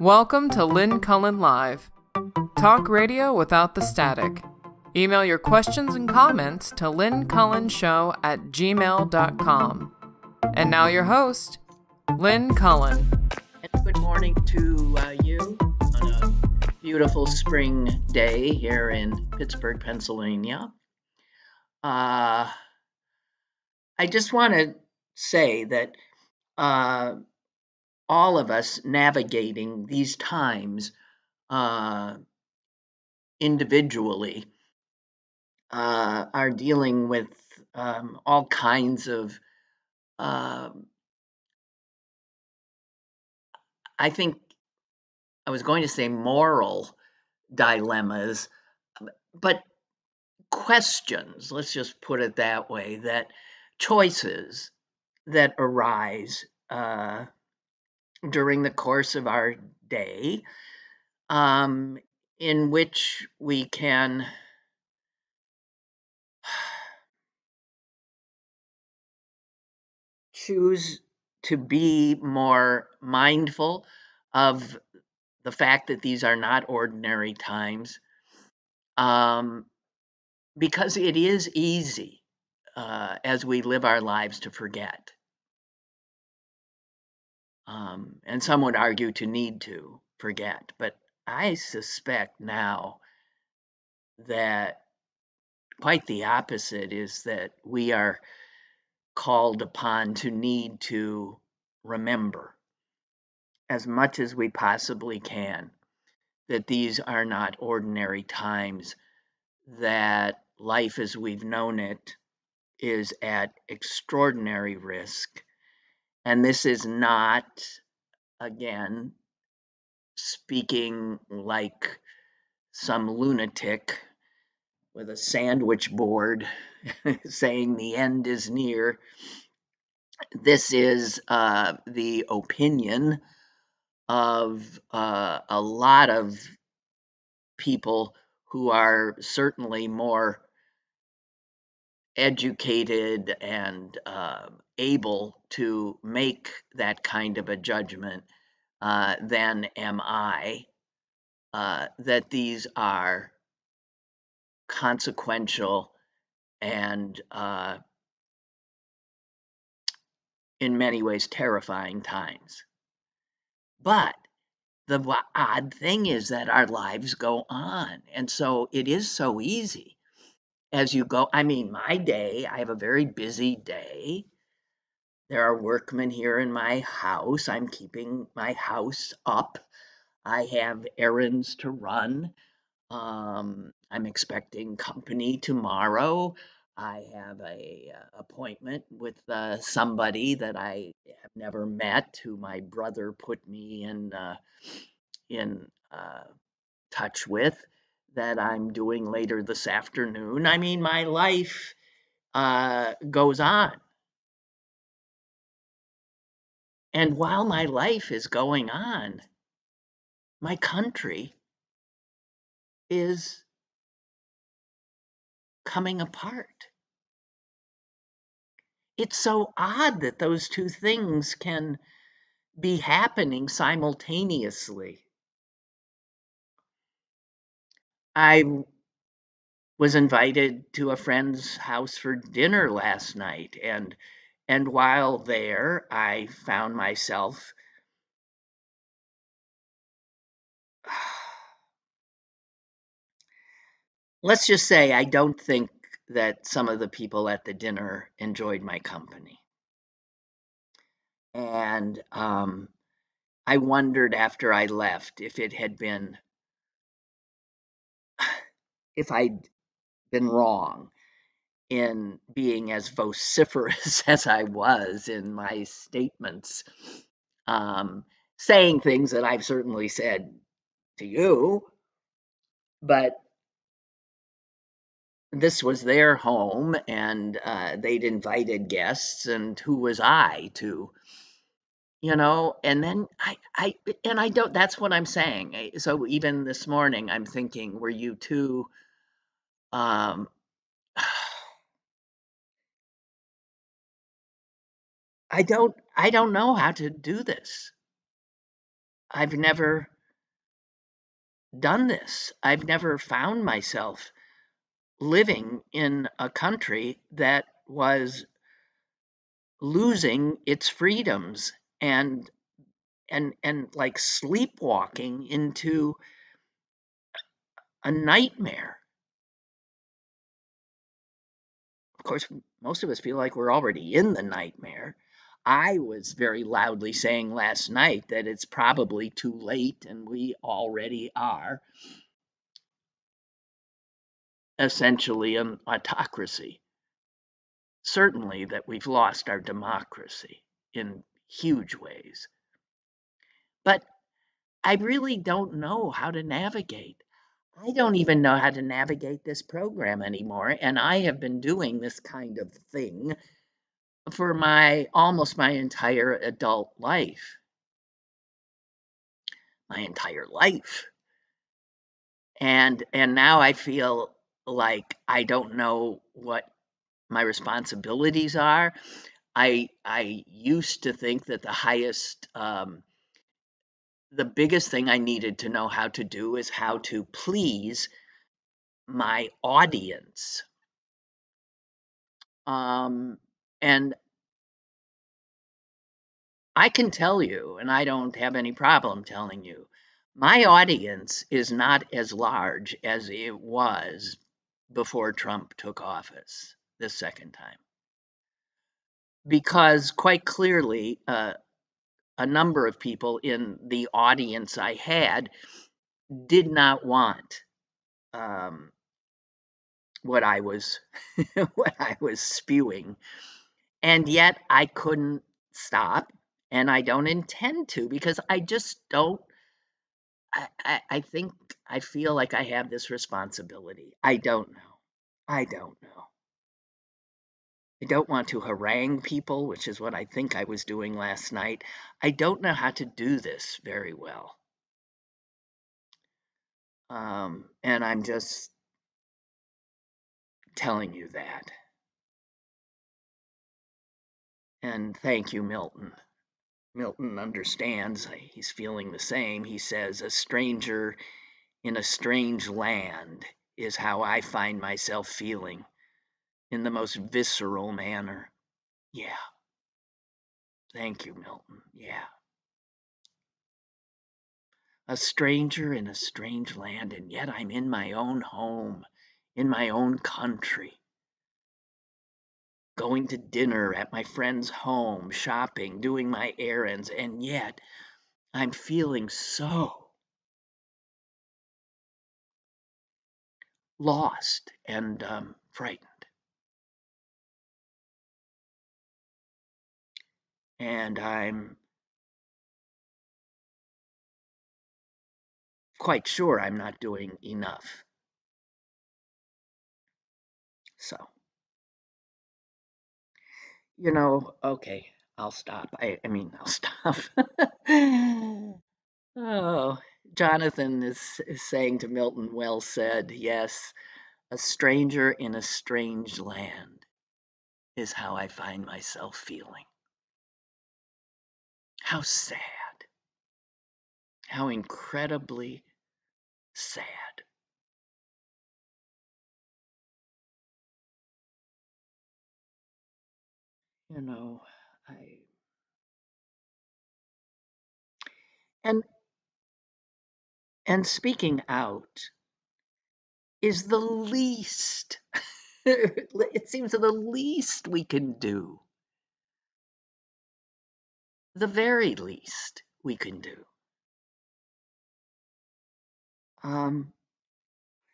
Welcome to Lynn Cullen Live. Talk radio without the static. Email your questions and comments to lynncullenshow@gmail.com. And now your host, Lynn Cullen. Good morning to you on a beautiful spring day here in Pittsburgh, Pennsylvania. I just want to say that all of us navigating these times individually are dealing with all kinds of, I think I was going to say moral dilemmas, but questions, let's just put it that way, that choices that arise during the course of our day, in which we can choose to be more mindful of the fact that these are not ordinary times, because it is easy as we live our lives to forget. And some would argue to need to forget, but I suspect now that quite the opposite is that we are called upon to need to remember as much as we possibly can that these are not ordinary times, that life as we've known it is at extraordinary risk. And this is not, again, speaking like some lunatic with a sandwich board saying the end is near. This is the opinion of a lot of people who are certainly more educated and able to make that kind of a judgment than am I, that these are consequential and in many ways terrifying times. But the odd thing is that our lives go on, and so it is so easy as you go. I mean, my day, I have a very busy day. There are workmen here in my house. I'm keeping my house up. I have errands to run. I'm expecting company tomorrow. I have a appointment with somebody that I have never met, who my brother put me in touch with, that I'm doing later this afternoon. I mean, my life goes on. And while my life is going on, my country is coming apart. It's so odd that those two things can be happening simultaneously. I was invited to a friend's house for dinner last night, and while there, I found myself let's just say I don't think that some of the people at the dinner enjoyed my company. And I wondered after I left if I'd been wrong in being as vociferous as I was in my statements, saying things that I've certainly said to you, but this was their home, and they'd invited guests, and who was I to, and then I don't, that's what I'm saying. So even this morning, I'm thinking, were you too, um, I don't know how to do this. I've never done this. I've never found myself living in a country that was losing its freedoms and like sleepwalking into a nightmare. Of course, most of us feel like we're already in the nightmare. I was very loudly saying last night that it's probably too late and we already are essentially an autocracy. Certainly that we've lost our democracy in huge ways. But I really don't know how to navigate. I don't even know how to navigate this program anymore, and I have been doing this kind of thing for almost my entire adult life. My entire life. And now I feel like I don't know what my responsibilities are. I used to think that the biggest thing I needed to know how to do is how to please my audience. And I can tell you, and I don't have any problem telling you, my audience is not as large as it was before Trump took office the second time. Because quite clearly, a number of people in the audience I had did not want what I was what I was spewing, and yet I couldn't stop, and I don't intend to because I just don't. I think I feel like I have this responsibility. I don't know. I don't know. I don't want to harangue people, which is what I think I was doing last night. I don't know how to do this very well. And I'm just telling you that. And thank you, Milton. Milton understands. He's feeling the same. He says, a stranger in a strange land is how I find myself feeling in the most visceral manner. Yeah. Thank you, Milton. Yeah. A stranger in a strange land, and yet I'm in my own home, in my own country. Going to dinner at my friend's home, shopping, doing my errands, and yet I'm feeling so lost and frightened. And I'm quite sure I'm not doing enough. So, okay, I'll stop. I'll stop. Oh, Jonathan is saying to Milton, well said. Yes, a stranger in a strange land is how I find myself feeling. How sad. How incredibly sad. You know, I and speaking out is the least it seems the least we can do. The very least we can do.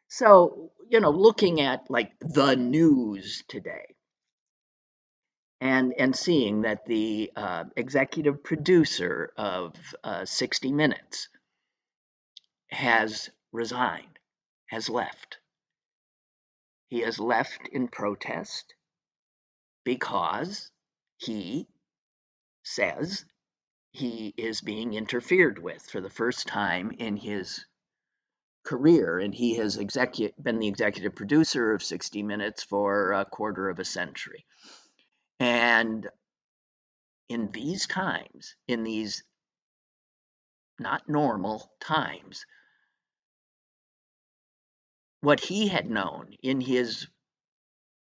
So, looking at like the news today and seeing that the executive producer of 60 Minutes has resigned, has left. He has left in protest because he says he is being interfered with for the first time in his career, and he has been the executive producer of 60 Minutes for a quarter of a century. And in these times, in these not normal times, what he had known in his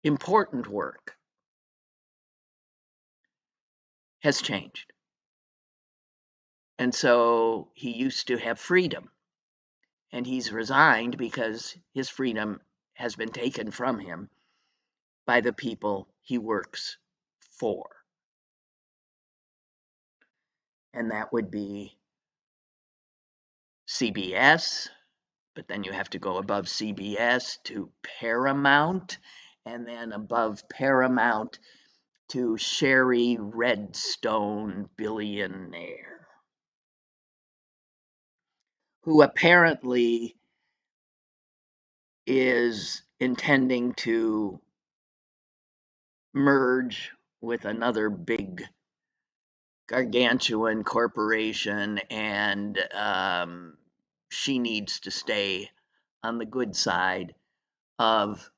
important work has changed. And so he used to have freedom, and he's resigned because his freedom has been taken from him by the people he works for. And that would be CBS, but then you have to go above CBS to Paramount, and then above Paramount to Sherry Redstone, billionaire, who apparently is intending to merge with another big gargantuan corporation, and she needs to stay on the good side of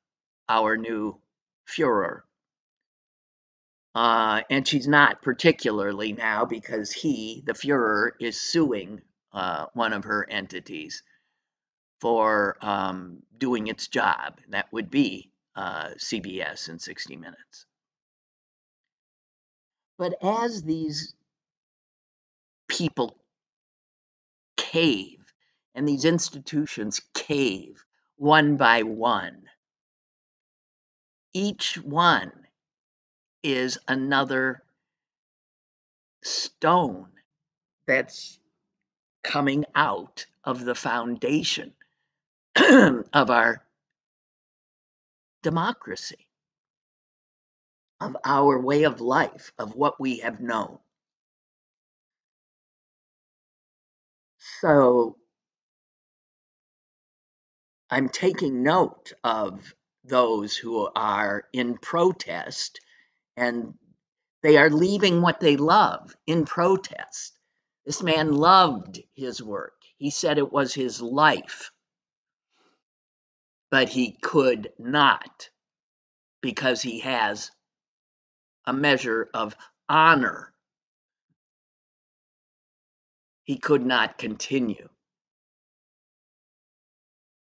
our new Fuhrer. And she's not particularly now, because he, the Fuhrer, is suing one of her entities for doing its job. That would be CBS and 60 Minutes. But as these people cave and these institutions cave one by one, each one is another stone that's coming out of the foundation of our democracy, of our way of life, of what we have known. So I'm taking note of those who are in protest, and they are leaving what they love in protest. This man loved his work. He said it was his life, but he could not, because he has a measure of honor. He could not continue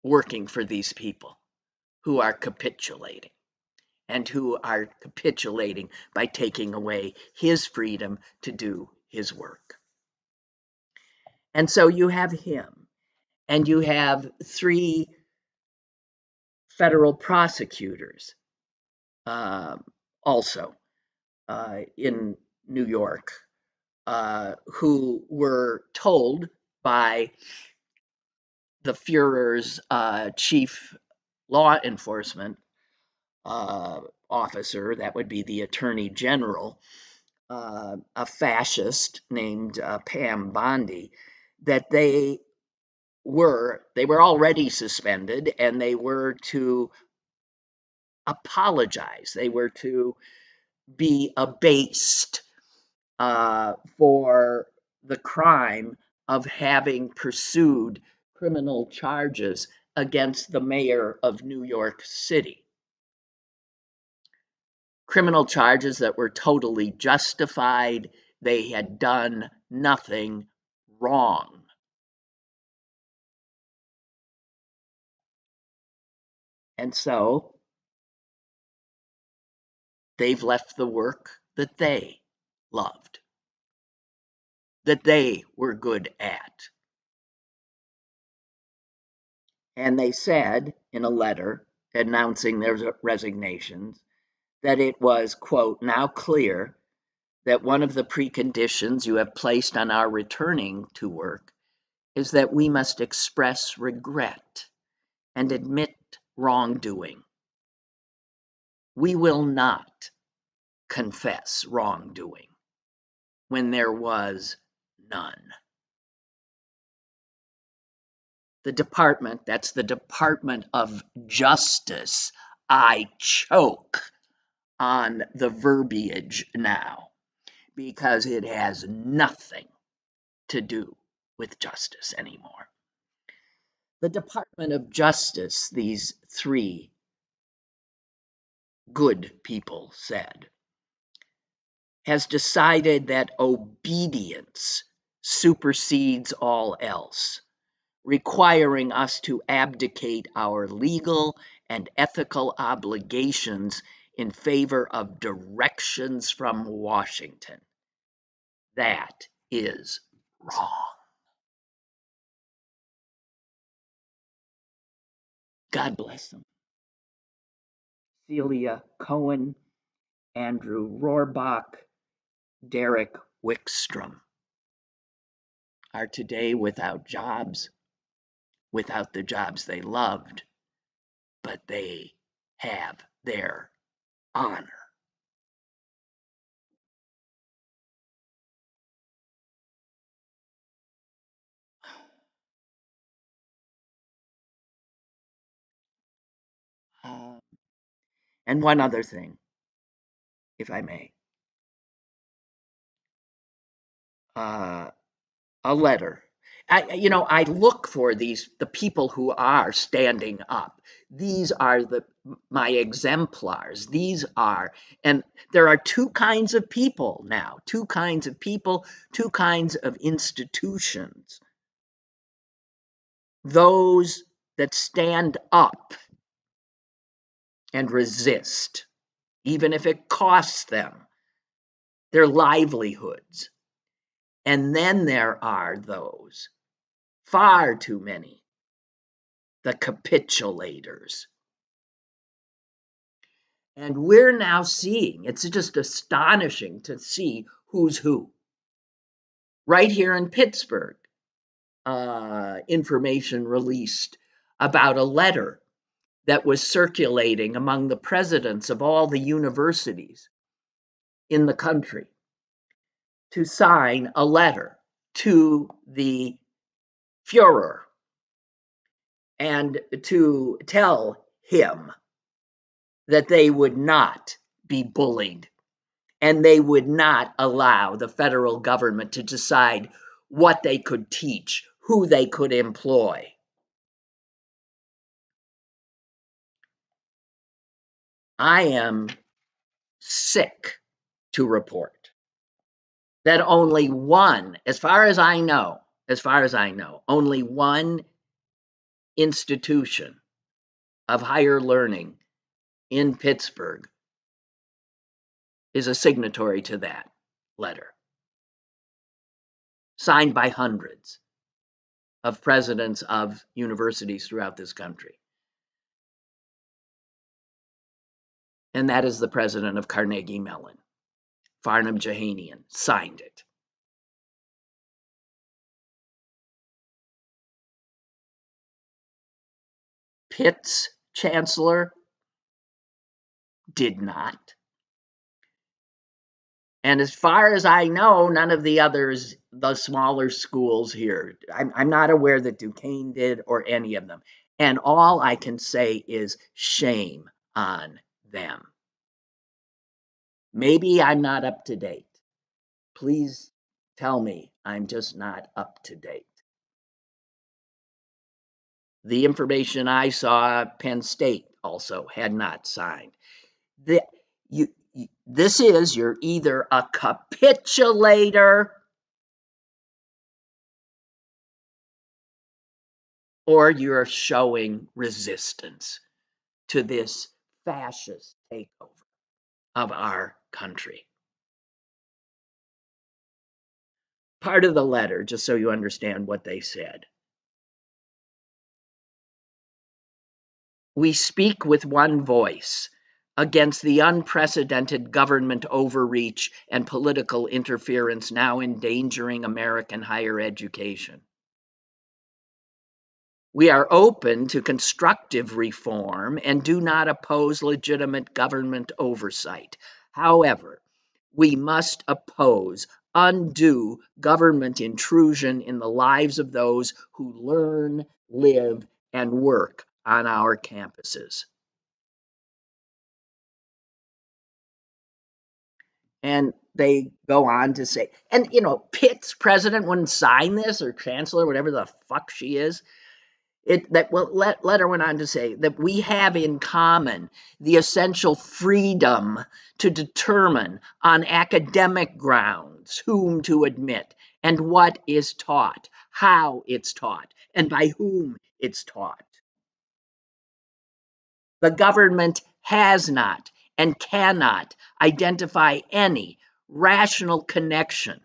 working for these people who are capitulating, and who are capitulating by taking away his freedom to do his work. And so you have him, and you have 3 federal prosecutors also in New York, who were told by the Fuhrer's chief law enforcement officer, that would be the Attorney General, a fascist named Pam Bondi, that they were already suspended, and they were to apologize. They were to be abased for the crime of having pursued criminal charges against the mayor of New York City. Criminal charges that were totally justified. They had done nothing wrong. And so they've left the work that they loved, that they were good at. And they said in a letter announcing their resignations that it was, quote, now clear that one of the preconditions you have placed on our returning to work is that we must express regret and admit wrongdoing. We will not confess wrongdoing when there was none. The department, that's the Department of Justice. I choke on the verbiage now, because it has nothing to do with justice anymore. The Department of Justice, these 3 good people said, has decided that obedience supersedes all else, requiring us to abdicate our legal and ethical obligations in favor of directions from Washington. That is wrong. God bless them. Celia Cohen, Andrew Rohrbach, Derek Wickstrom are today without jobs, without the jobs they loved, but they have their honor. And one other thing, if I may. A letter. I look for the people who are standing up. These are my exemplars. These are, and there are two kinds of people now, two kinds of people, two kinds of institutions. Those that stand up and resist, even if it costs them their livelihoods. And then there are those, far too many, the capitulators. And we're now seeing, it's just astonishing to see who's who. Right here in Pittsburgh, information released about a letter that was circulating among the presidents of all the universities in the country to sign a letter to the Fuhrer and to tell him that they would not be bullied and they would not allow the federal government to decide what they could teach, who they could employ. I am sick to report that only one, as far as I know, only one institution of higher learning in Pittsburgh is a signatory to that letter, signed by hundreds of presidents of universities throughout this country. And that is the president of Carnegie Mellon, Farnham Jahanian, signed it. Pitt's chancellor did not. And as far as I know, none of the others, the smaller schools here, I'm not aware that Duquesne did or any of them. And all I can say is shame on them. Maybe I'm not up to date. Please tell me I'm just not up to date. The information I saw, Penn State also had not signed. This is, you're either a capitulator or you're showing resistance to this fascist takeover of our country. Part of the letter, just so you understand what they said. We speak with one voice against the unprecedented government overreach and political interference now endangering American higher education. We are open to constructive reform and do not oppose legitimate government oversight. However, we must oppose undue government intrusion in the lives of those who learn, live, and work on our campuses. And they go on to say, and Pitt's president wouldn't sign this, or chancellor, whatever the fuck she is. Letter went on to say that we have in common the essential freedom to determine on academic grounds whom to admit and what is taught, how it's taught, and by whom it's taught. The government has not and cannot identify any rational connection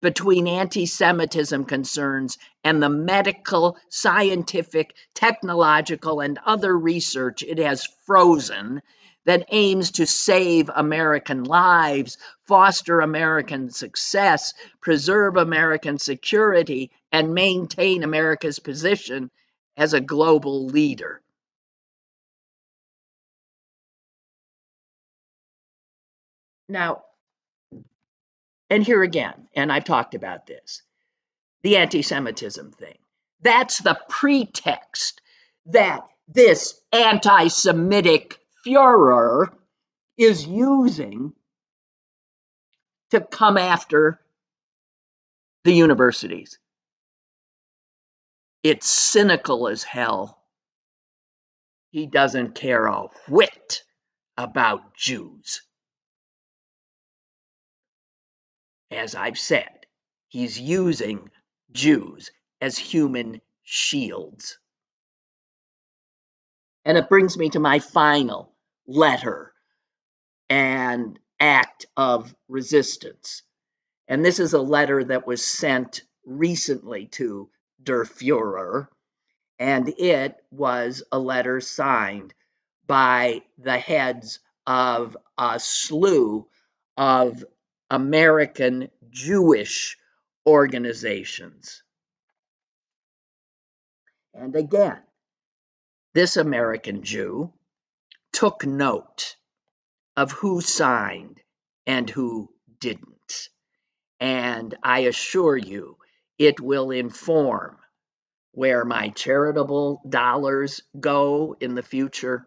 between anti-Semitism concerns and the medical, scientific, technological, and other research it has frozen that aims to save American lives, foster American success, preserve American security, and maintain America's position as a global leader. Now, and here again, and I've talked about this, the anti-Semitism thing. That's the pretext that this anti-Semitic Führer is using to come after the universities. It's cynical as hell. He doesn't care a whit about Jews. As I've said, he's using Jews as human shields. And it brings me to my final letter and act of resistance. And this is a letter that was sent recently to Der Fuhrer, and it was a letter signed by the heads of a slew of American Jewish organizations. And again, this American Jew took note of who signed and who didn't. And I assure you, it will inform where my charitable dollars go in the future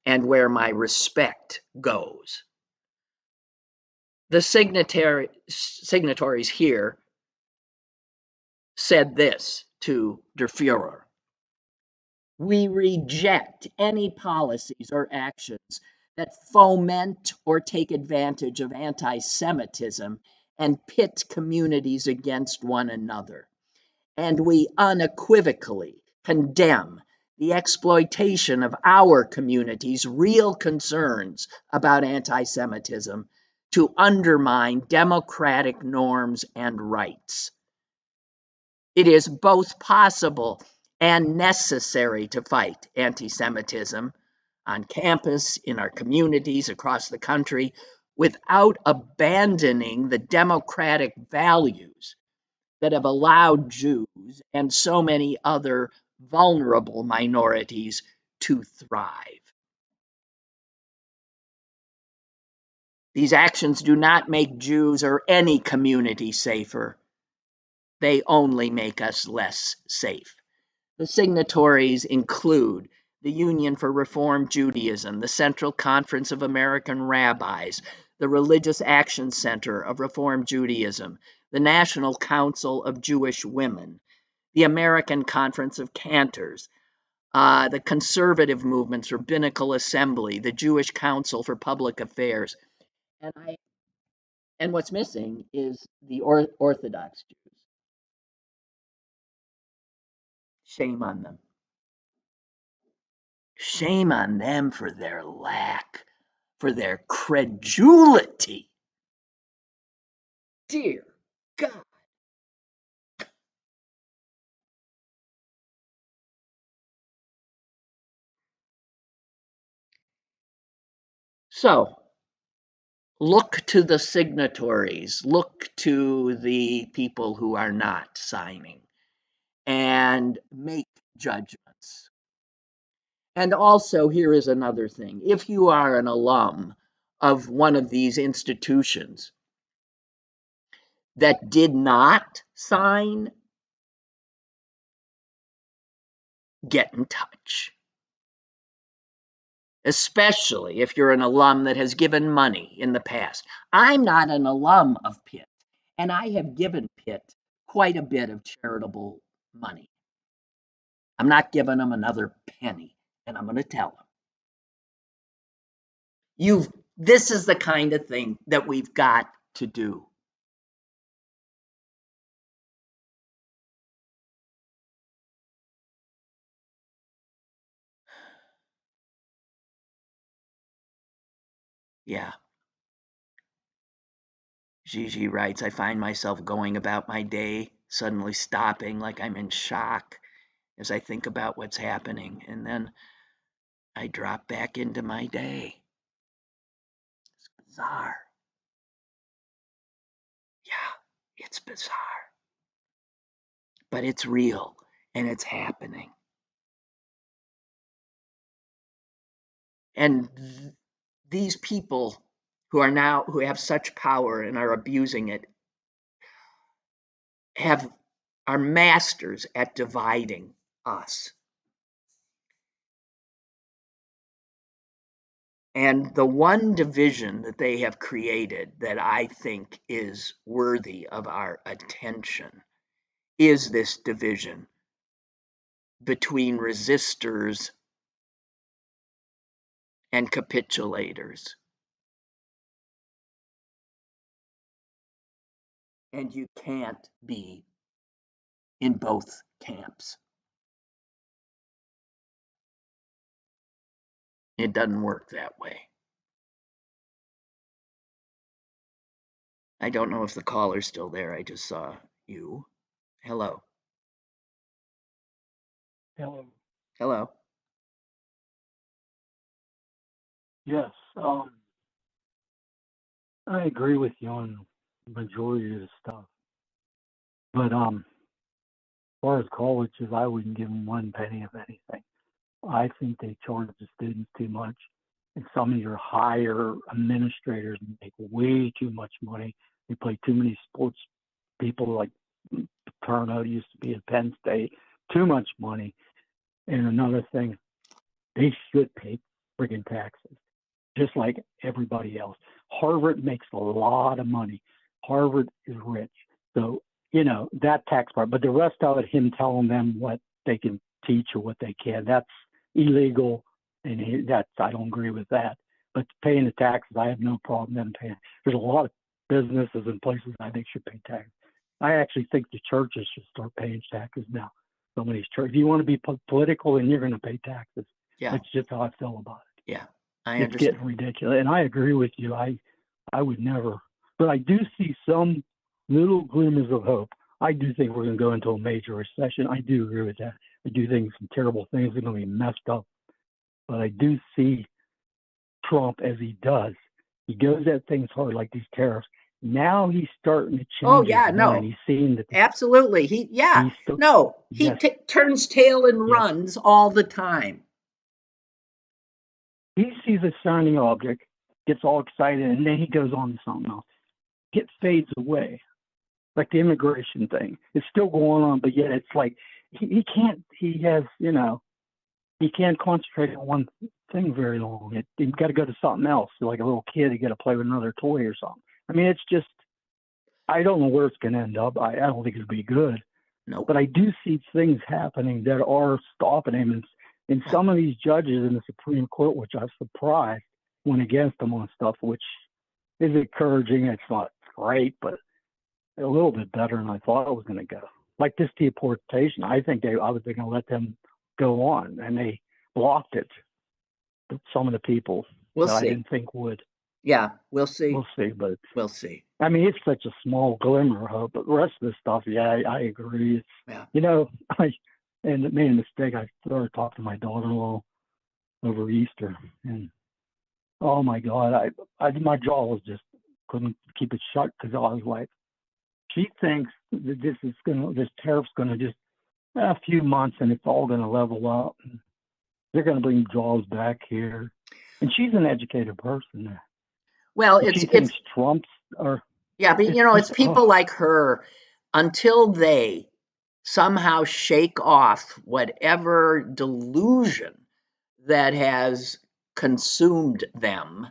and where my respect goes. The signatories here said this to Der Fuhrer: "We reject any policies or actions that foment or take advantage of anti-Semitism and pit communities against one another. And we unequivocally condemn the exploitation of our community's real concerns about anti-Semitism to undermine democratic norms and rights. It is both possible and necessary to fight anti-Semitism on campus, in our communities across the country, without abandoning the democratic values that have allowed Jews and so many other vulnerable minorities to thrive. These actions do not make Jews or any community safer. They only make us less safe." The signatories include the Union for Reform Judaism, the Central Conference of American Rabbis, the Religious Action Center of Reform Judaism, the National Council of Jewish Women, the American Conference of Cantors, the Conservative Movement's Rabbinical Assembly, the Jewish Council for Public Affairs, and what's missing is the Orthodox Jews. Shame on them. Shame on them for their lack, for their credulity. Dear God. So, look to the signatories, look to the people who are not signing, and make judgments. And also, here is another thing. If you are an alum of one of these institutions that did not sign, get in touch. Especially if you're an alum that has given money in the past. I'm not an alum of Pitt, and I have given Pitt quite a bit of charitable money. I'm not giving them another penny, and I'm going to tell them, this is the kind of thing that we've got to do. Yeah. Gigi writes, I find myself going about my day, suddenly stopping like I'm in shock as I think about what's happening, and then I drop back into my day. It's bizarre. Yeah, it's bizarre. But it's real, and it's happening. And these people who have such power and are abusing it are masters at dividing us. And the one division that they have created that I think is worthy of our attention is this division between resistors and capitulators. And you can't be in both camps. It doesn't work that way. I don't know if the caller's still there. I just saw you. Hello. Hello. Hello. Yes. I agree with you on the majority of the stuff. But as far as colleges, I wouldn't give them one penny of anything. I think they charge the students too much. And some of your higher administrators make way too much money. They play too many sports people like Paterno used to be at Penn State. Too much money. And another thing, they should pay friggin' taxes, just like everybody else. Harvard makes a lot of money. Harvard is rich. So, that tax part, but the rest of it, him telling them what they can teach or what they can, that's illegal. And I don't agree with that. But paying the taxes, I have no problem them paying. There's a lot of businesses and places I think should pay taxes. I actually think the churches should start paying taxes now. Some of these churches, if you want to be political, then you're going to pay taxes. Yeah. That's just how I feel about it. Yeah. I It's understand. getting ridiculous. And I agree with you. I would never, but I do see some little glimmers of hope. I do think we're going to go into a major recession. I do agree with that. I do think some terrible things are going to be messed up. But I do see Trump as he does. He goes at things hard like these tariffs. Now he's starting to change his mind. He's seeing that. Absolutely. He turns tail and runs all the time. He sees a shining object, gets all excited, and then he goes on to something else. It fades away. Like the immigration thing. It's still going on, but yet it's like he can't concentrate on one thing very long. He's got to go to something else. So like a little kid, you got to play with another toy or something. I mean, it's just, I don't know where it's going to end up. I don't think it'll be good. Nope. But I do see things happening that are stopping him. And some of these judges in the Supreme Court, which I'm surprised, went against him on stuff, which is encouraging. It's not great, but a little bit better than I thought it was going to go. Like this deportation, I was going to let them go on, and they blocked it. Some of the people I didn't think would. Yeah, we'll see. We'll see, but we'll see. I mean, it's such a small glimmer of hope, but the rest of the stuff, I agree. And made a mistake. I started talking to my daughter-in-law over Easter, and oh my God, my jaw was just couldn't keep it shut because I was like, she thinks that this tariff's gonna just a few months and it's all gonna level up. And they're gonna bring jobs back here, and she's an educated person. Well, she thinks Trump's or but it's people like her until they somehow shake off whatever delusion that has consumed them.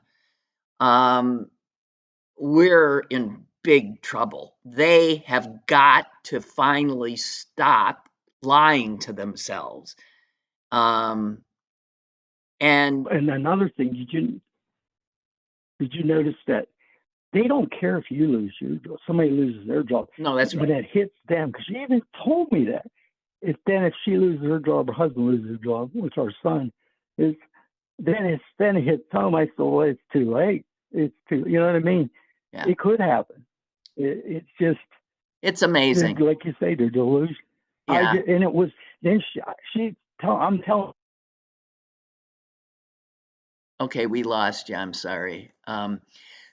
We're in big trouble. They have got to finally stop lying to themselves. And another thing, did you notice that they don't care if you lose your job, somebody loses their job? No, that's right. When it hits them, because she even told me that. If she loses her job, her husband loses her job, which our son is, then it hits home. I said, well, it's too late. It's too, you know what I mean? Yeah. It could happen. It's just, it's amazing. Like you say, they're delusional. Yeah. And it was, then I'm telling. Okay, we lost you. I'm sorry.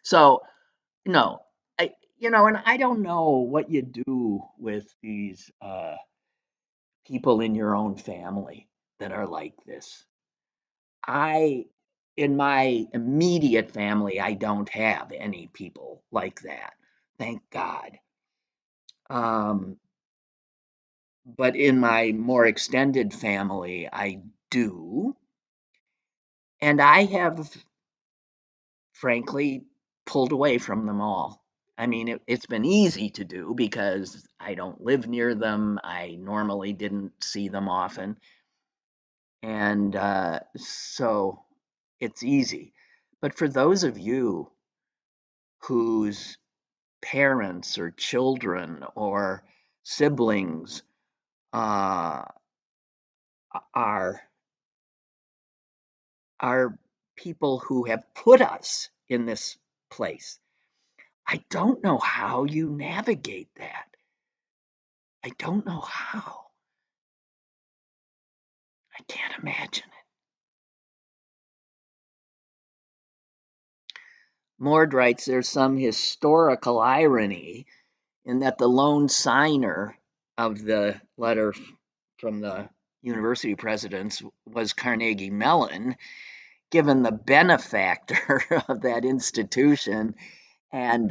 So, no, and I don't know what you do with these people in your own family that are like this. In my immediate family, I don't have any people like that. Thank God. But in my more extended family, I do. And I have, frankly, pulled away from them all. I mean, it's been easy to do because I don't live near them. I normally didn't see them often. And so it's easy. But for those of you whose parents or children or siblings uh, are people who have put us in this place, I don't know how you navigate that. I don't know how. I can't imagine it. Mord writes there's some historical irony in that the lone signer of the letter from the university presidents was Carnegie Mellon, given the benefactor of that institution and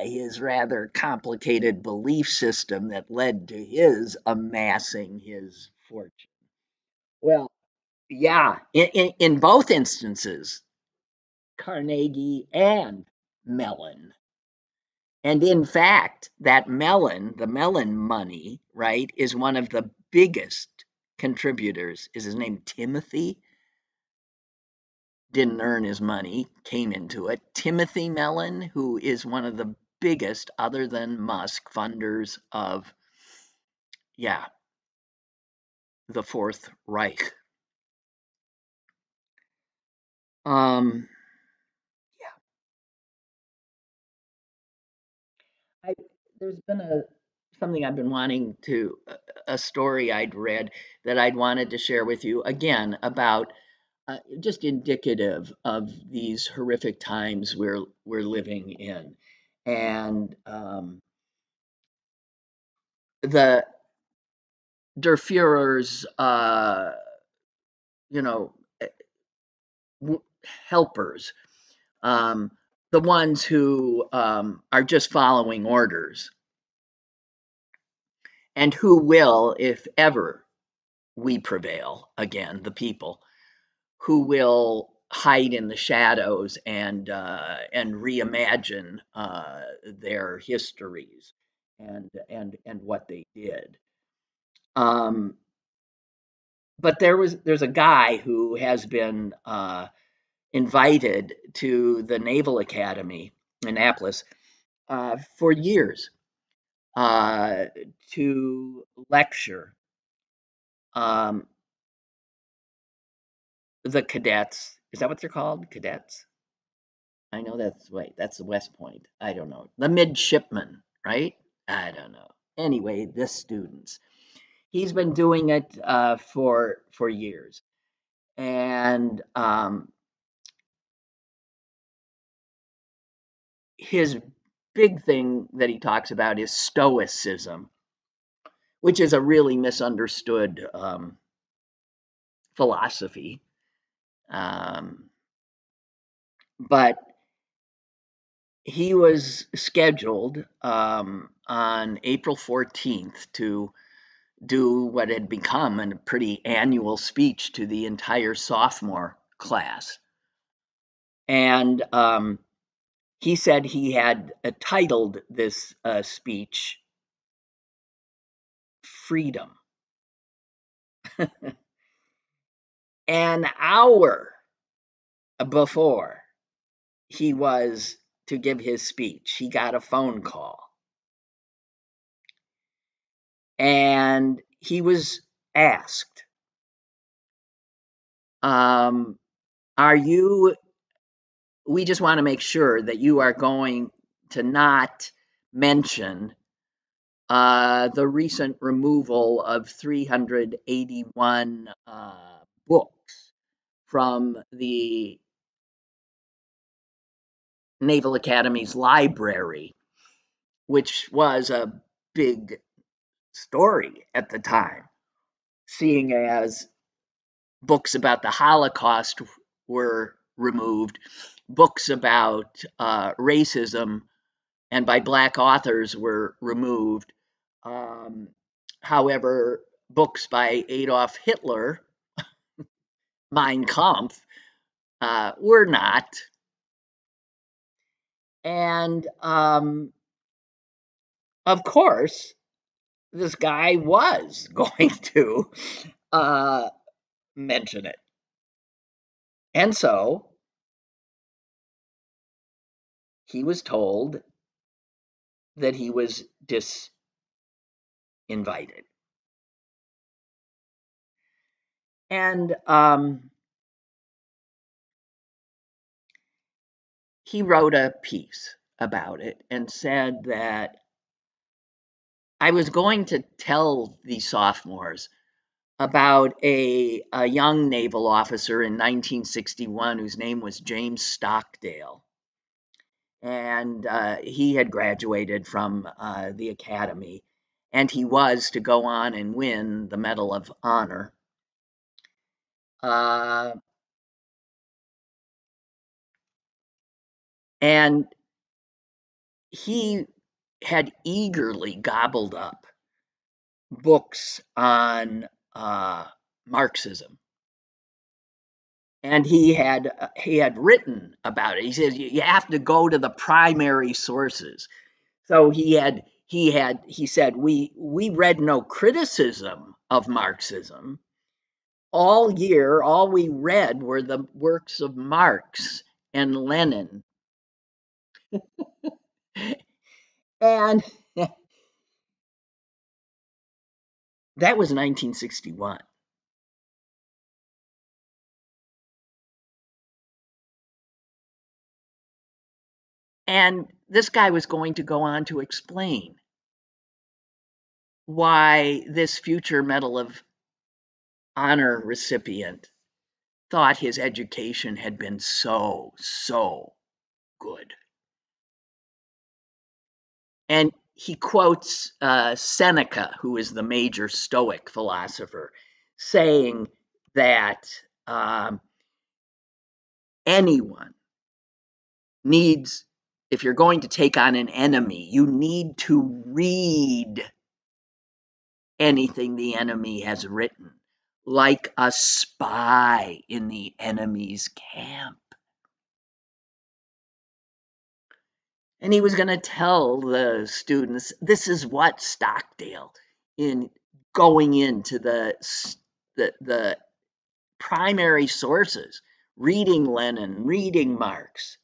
his rather complicated belief system that led to his amassing his fortune. Well, yeah, in both instances, Carnegie and Mellon. And in fact, that Mellon, the Mellon money, right, is one of the biggest contributors. Is his name Timothy? Didn't earn his money, came into it. Timothy Mellon, who is one of the biggest, other than Musk, funders of, the Fourth Reich. Yeah. There's been something I've been wanting to, a story I'd read that I'd wanted to share with you again about just indicative of these horrific times we're living in, and the Der Fuhrer's, you know, helpers, um, the ones who are just following orders, and who will, if ever we prevail again, the people, who will hide in the shadows and reimagine their histories and what they did. But there's a guy who has been invited to the Naval Academy in Annapolis for years to lecture um, the cadets. Is that what they're called? Cadets? I know that's the West Point. I don't know. The midshipmen, right? I don't know. Anyway, the students. He's been doing it for years, and his big thing that he talks about is stoicism, which is a really misunderstood philosophy. But he was scheduled on April 14th to do what had become a pretty annual speech to the entire sophomore class. And he said he had titled this speech Freedom. An hour before he was to give his speech, he got a phone call. And he was asked, we just want to make sure that you are going to not mention the recent removal of 381 books from the Naval Academy's library, which was a big story at the time, seeing as books about the Holocaust were removed, books about racism and by Black authors were removed. However, books by Adolf Hitler, Mein Kampf, were not. And of course, this guy was going to mention it. And so he was told that he was disinvited. And he wrote a piece about it and said that I was going to tell the sophomores about a young naval officer in 1961 whose name was James Stockdale. And he had graduated from the academy, and he was to go on and win the Medal of Honor. And he had eagerly gobbled up books on Marxism. And he had written about it. He says you have to go to the primary sources. So he said we read no criticism of Marxism. All year, all we read were the works of Marx and Lenin. And that was 1961. And this guy was going to go on to explain why this future Medal of Honor recipient thought his education had been so good. And he quotes Seneca, who is the major Stoic philosopher, saying that anyone needs, if you're going to take on an enemy, you need to read anything the enemy has written, like a spy in the enemy's camp. And he was going to tell the students, this is what Stockdale, in going into the primary sources, reading Lenin, reading Marx,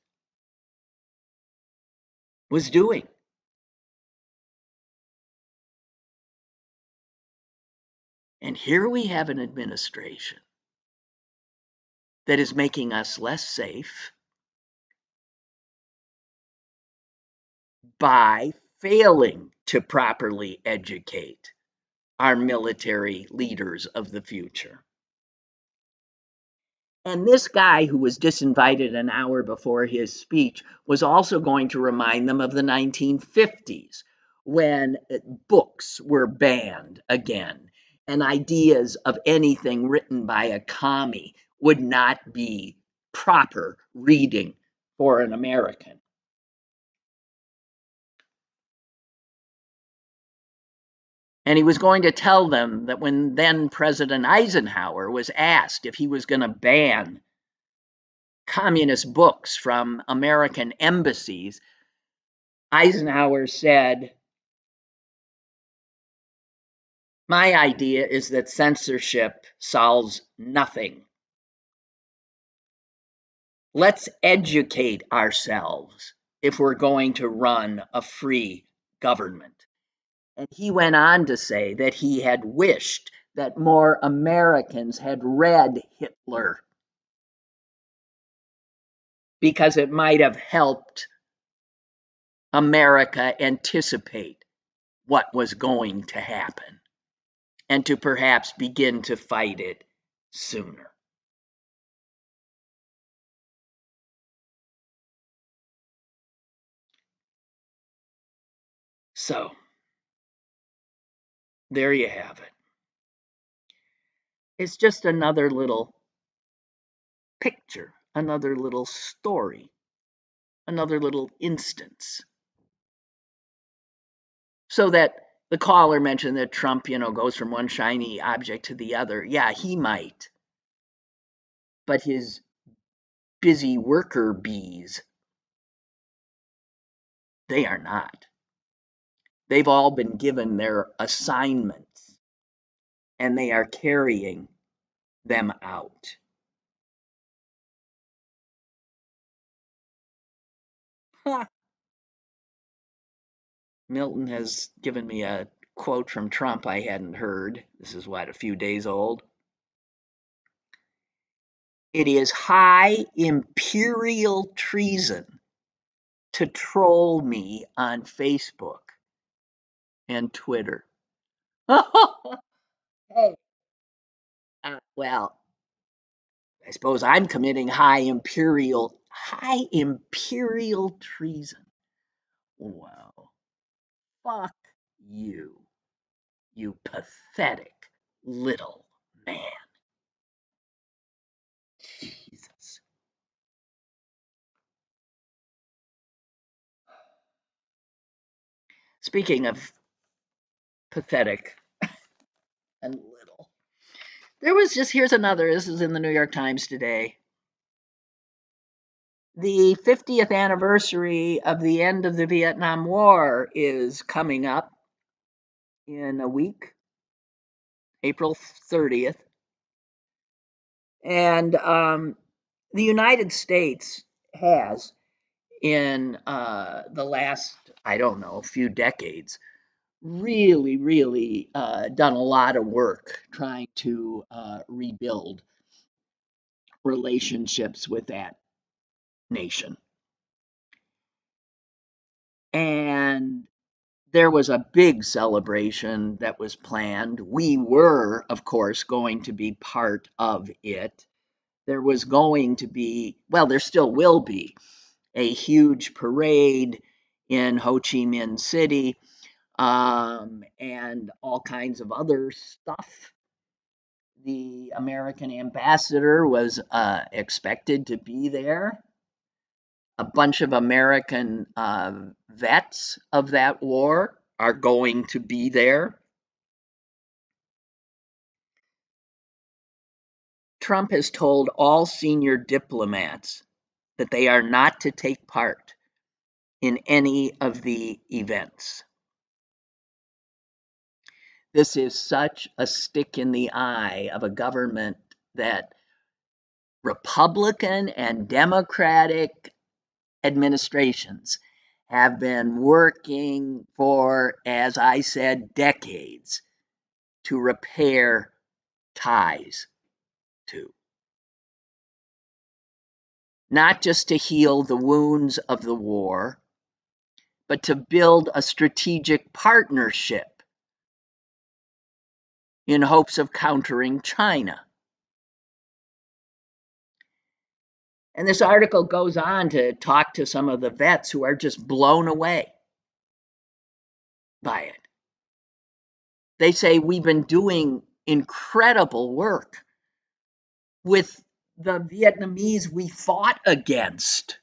was doing. And here we have an administration that is making us less safe by failing to properly educate our military leaders of the future. And this guy who was disinvited an hour before his speech was also going to remind them of the 1950s, when books were banned again, and ideas of anything written by a commie would not be proper reading for an American. And he was going to tell them that when then President Eisenhower was asked if he was going to ban communist books from American embassies, Eisenhower said, My idea is that censorship solves nothing. Let's educate ourselves if we're going to run a free government. And he went on to say that he had wished that more Americans had read Hitler because it might have helped America anticipate what was going to happen and to perhaps begin to fight it sooner. So, there you have it. It's just another little picture, another little story, another little instance. So that the caller mentioned that Trump, goes from one shiny object to the other. Yeah, he might. But his busy worker bees, they are not. They've all been given their assignments and they are carrying them out. Milton has given me a quote from Trump I hadn't heard. This is a few days old. It is high imperial treason to troll me on Facebook and Twitter. Hey, well, I suppose I'm committing high imperial treason. Wow. Fuck you, you pathetic little man. Jesus. Speaking of pathetic and little, here's another, this is in the New York Times today. The 50th anniversary of the end of the Vietnam War is coming up in a week, April 30th. And the United States has, in the last, I don't know, few decades, really, really done a lot of work trying to rebuild relationships with that nation. And there was a big celebration that was planned. We were, of course, going to be part of it. There was going to be, well, there still will be, a huge parade in Ho Chi Minh City, and all kinds of other stuff. The American ambassador was expected to be there. A bunch of American vets of that war are going to be there. Trump has told all senior diplomats that they are not to take part in any of the events. This is such a stick in the eye of a government that Republican and Democratic administrations have been working for, as I said, decades to repair ties to. Not just to heal the wounds of the war, but to build a strategic partnership in hopes of countering China. And this article goes on to talk to some of the vets who are just blown away by it. They say, we've been doing incredible work with the Vietnamese we fought against,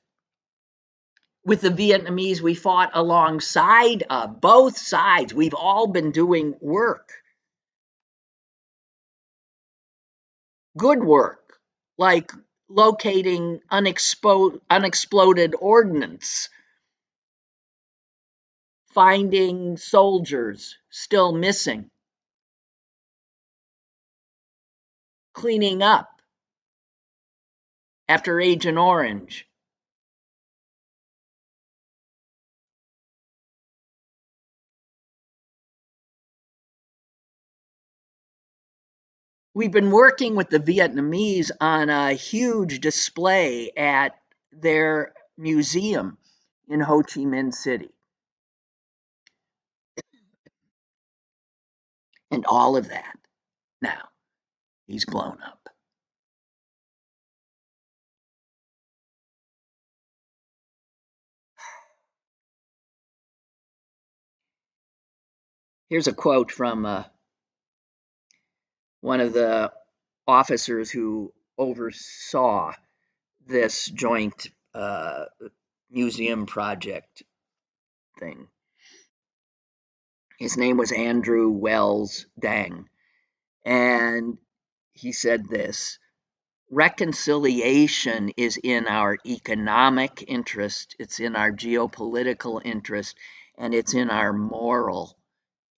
with the Vietnamese we fought alongside of, both sides. We've all been doing work. Good work, like locating unexploded ordnance, finding soldiers still missing, cleaning up after Agent Orange. We've been working with the Vietnamese on a huge display at their museum in Ho Chi Minh City. And all of that, now, he's blown up. Here's a quote from one of the officers who oversaw this joint museum project thing. His name was Andrew Wells Dang, and he said this: reconciliation is in our economic interest, it's in our geopolitical interest, and it's in our moral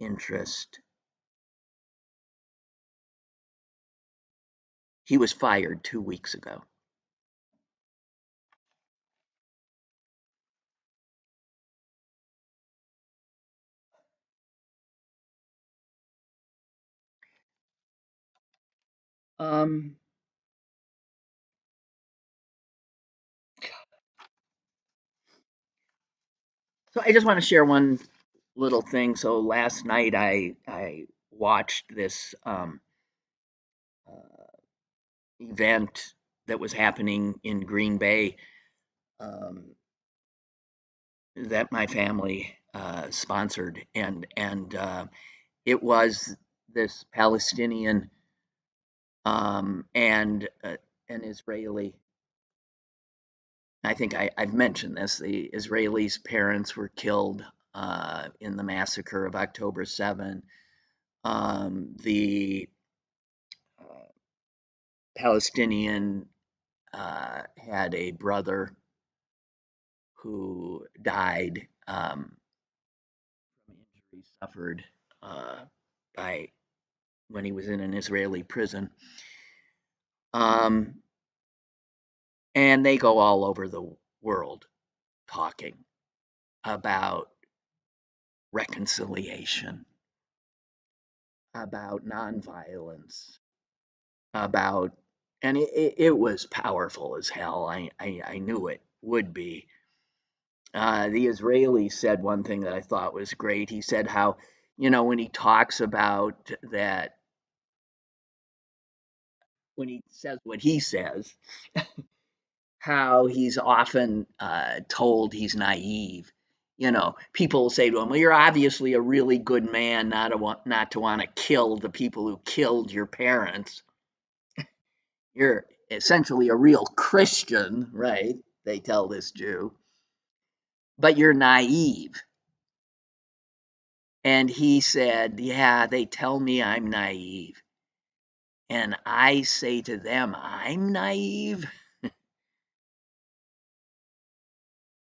interest. He was fired 2 weeks ago. Um, so I just want to share one little thing. So last night I watched this event that was happening in Green Bay um, that my family sponsored, and it was this Palestinian and an Israeli. I think I've mentioned this. The Israelis' parents were killed in the massacre of October 7. The Palestinian had a brother who died from injuries suffered by when he was in an Israeli prison. Um, and they go all over the world talking about reconciliation, about nonviolence, about, and it was powerful as hell. I knew it would be. The Israeli said one thing that I thought was great. He said how, when he talks about that, when he says what he says, how he's often told he's naive. People will say to him, "Well, you're obviously a really good man, not to want to kill the people who killed your parents. You're essentially a real Christian, right?" They tell this Jew, "but you're naive." And he said, "Yeah, they tell me I'm naive. And I say to them, I'm naive?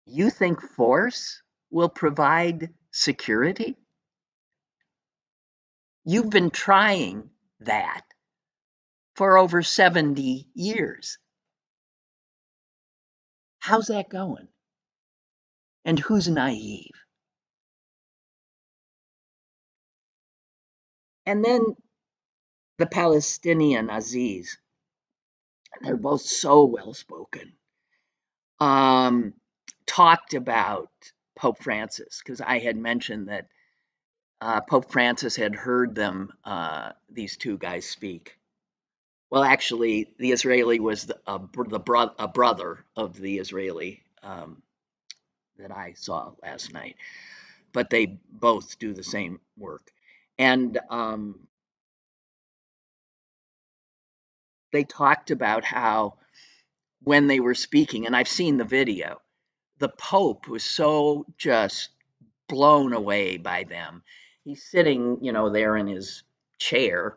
You think force will provide security? You've been trying that for over 70 years. How's that going? And who's naive?" And then the Palestinian Aziz, they're both so well spoken, um, talked about Pope Francis, because I had mentioned that Pope Francis had heard them, these two guys speak. Well, actually, the Israeli was a brother of the Israeli that I saw last night, but they both do the same work. And they talked about how when they were speaking, and I've seen the video, the Pope was so just blown away by them. He's sitting, there in his chair,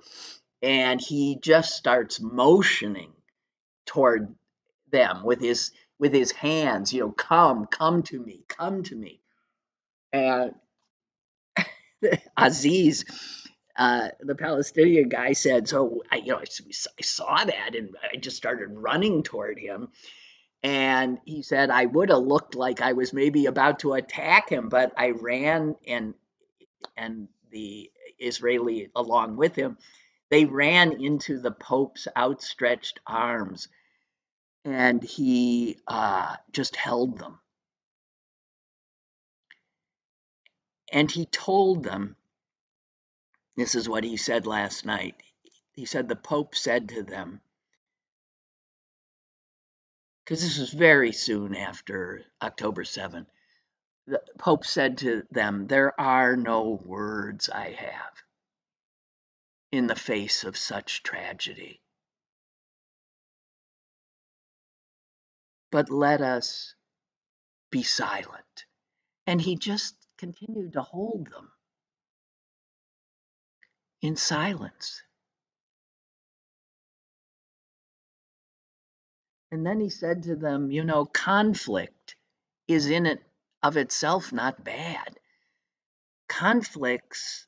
and he just starts motioning toward them with his hands, come to me, come to me. And Aziz the Palestinian guy said, so I saw that and I just started running toward him. And he said, I would have looked like I was maybe about to attack him, but I ran, and the Israeli along with him, they ran into the Pope's outstretched arms, and he just held them. And he told them, this is what he said last night. He said the Pope said to them, because this was very soon after October 7th, the Pope said to them, there are no words I have in the face of such tragedy. But let us be silent. And he just continued to hold them in silence. And then he said to them, conflict is in it of itself not bad. Conflicts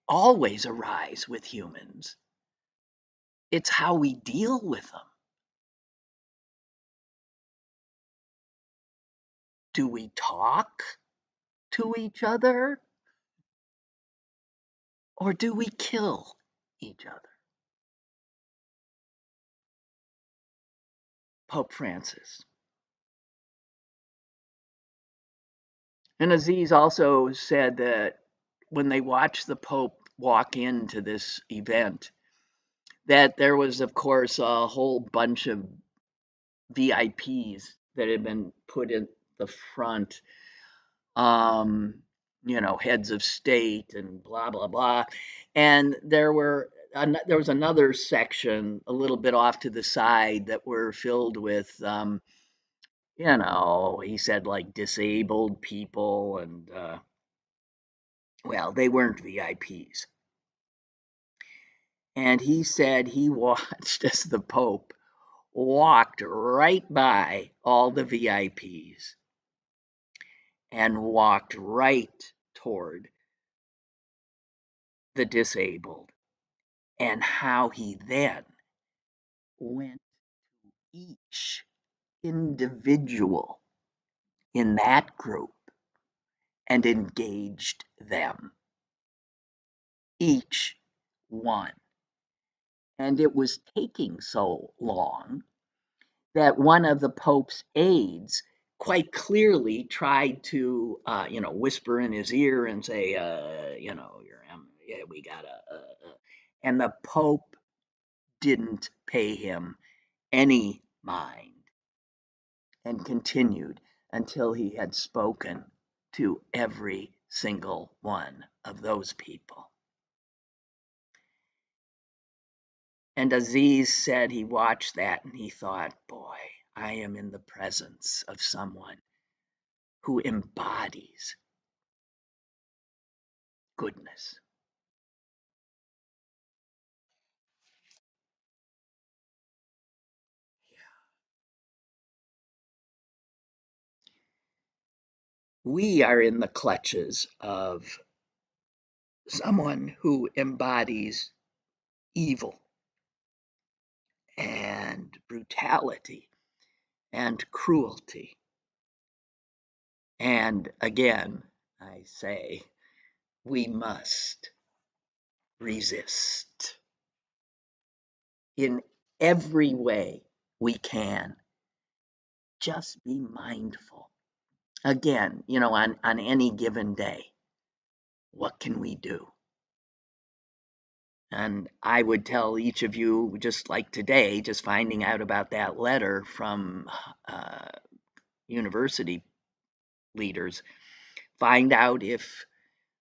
always arise with humans. It's how we deal with them. Do we talk to each other? Or do we kill each other? Pope Francis. And Aziz also said that when they watched the Pope walk into this event, that there was, of course, a whole bunch of VIPs that had been put in the front, heads of state and blah, blah, blah. And there was another section a little bit off to the side that were filled with, he said like disabled people and, well, they weren't VIPs. And he said he watched as the Pope walked right by all the VIPs and walked right toward the disabled, and how he then went to each individual in that group and engaged them, each one. And it was taking so long that one of the Pope's aides quite clearly tried to, whisper in his ear and say, we gotta, and the Pope didn't pay him any mind and continued until he had spoken to every single one of those people. And Aziz said he watched that and he thought, boy, I am in the presence of someone who embodies goodness. We are in the clutches of someone who embodies evil and brutality and cruelty. And again, I say, we must resist in every way we can. Just be mindful. Again, on any given day, what can we do? And I would tell each of you, just like today, just finding out about that letter from university leaders, find out if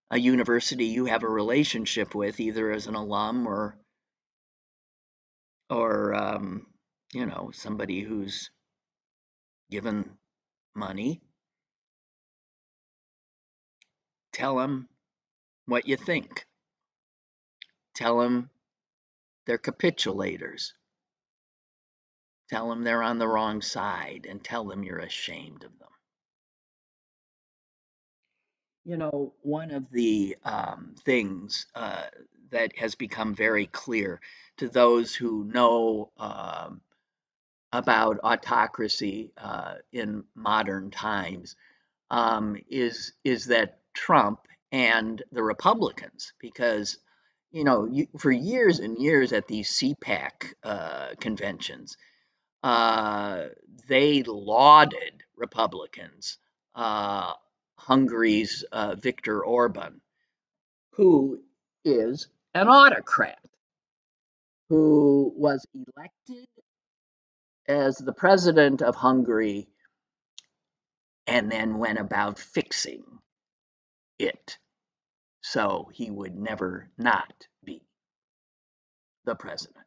a university you have a relationship with, either as an alum or somebody who's given money, tell them what you think. Tell them they're capitulators. Tell them they're on the wrong side, and tell them you're ashamed of them. One of the things that has become very clear to those who know about autocracy in modern times is that Trump and the Republicans, because for years and years at these CPAC conventions, they lauded Republicans, Hungary's Viktor Orban, who is an autocrat, who was elected as the president of Hungary and then went about fixing it so he would never not be the president.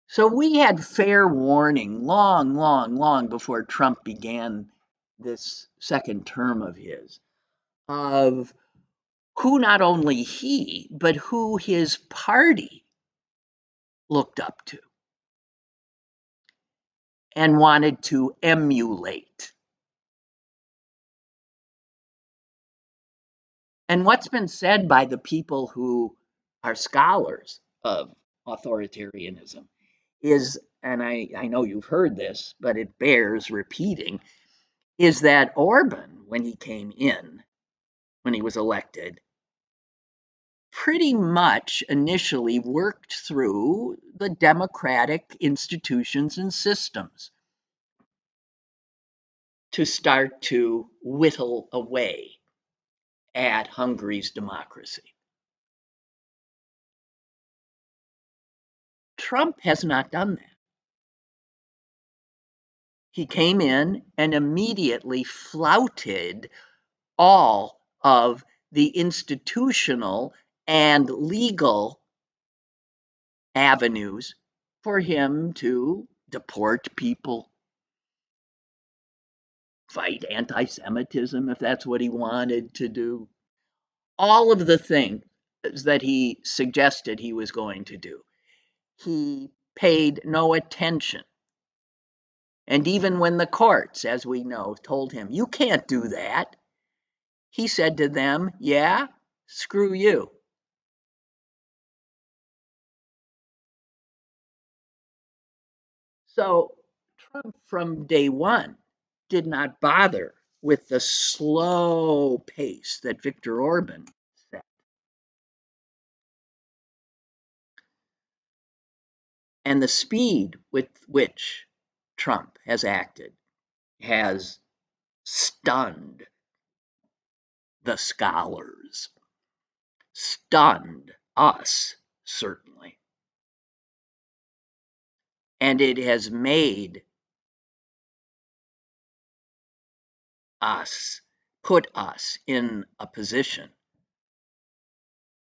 So we had fair warning long before Trump began this second term of his, of who not only he, but who his party looked up to and wanted to emulate. And what's been said by the people who are scholars of authoritarianism is, and I know you've heard this, but it bears repeating, is that Orban, when he came in, when he was elected, pretty much initially worked through the democratic institutions and systems to start to whittle away at Hungary's democracy. Trump has not done that. He came in and immediately flouted all of the institutional and legal avenues for him to deport people, fight anti-Semitism if that's what he wanted to do. All of the things that he suggested he was going to do, he paid no attention. And even when the courts, as we know, told him, you can't do that, he said to them, yeah, screw you. So Trump from day one did not bother with the slow pace that Viktor Orban set. And the speed with which Trump has acted has stunned the scholars, stunned us, certainly. And it has made us, put us in a position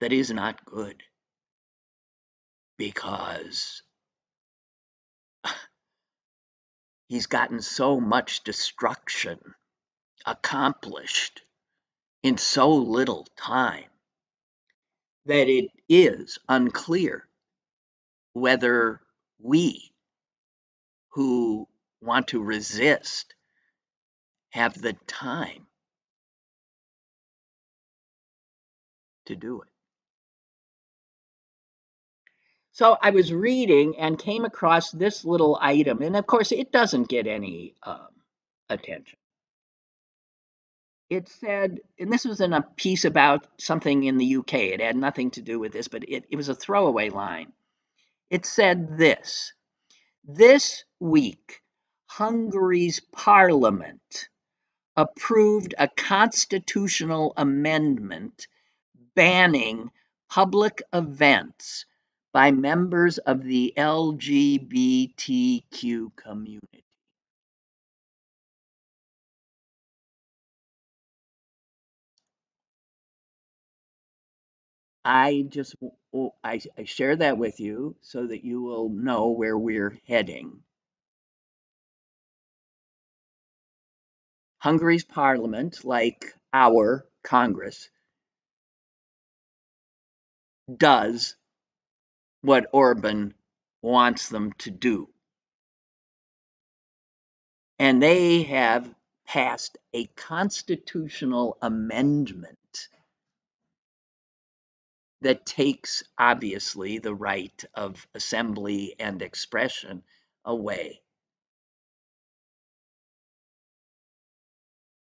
that is not good, because he's gotten so much destruction accomplished in so little time that it is unclear whether we who want to resist have the time to do it. So I was reading and came across this little item, and of course it doesn't get any attention. It said, and this was in a piece about something in the UK, it had nothing to do with this, but it was a throwaway line. It said this week, Hungary's parliament approved a constitutional amendment banning public events by members of the LGBTQ community. I share that with you so that you will know where we're heading. Hungary's parliament, like our Congress, does what Orban wants them to do. And they have passed a constitutional amendment that takes, obviously, the right of assembly and expression away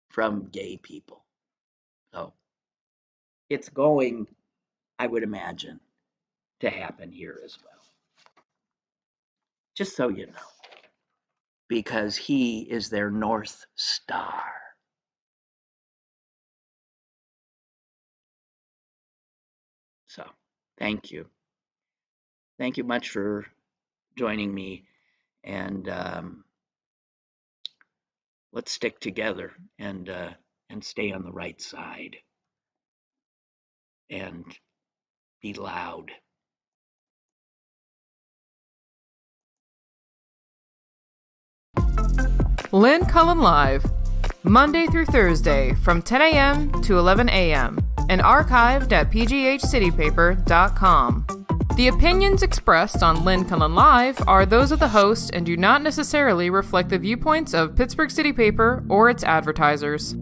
from gay people. So it's going, I would imagine, to happen here as well. Just so you know, because he is their North Star. So thank you. Thank you much for joining me, and let's stick together and stay on the right side and be loud. Lynn Cullen Live, Monday through Thursday from 10 a.m. to 11 a.m. and archived at pghcitypaper.com. The opinions expressed on Lynn Cullen Live are those of the host and do not necessarily reflect the viewpoints of Pittsburgh City Paper or its advertisers.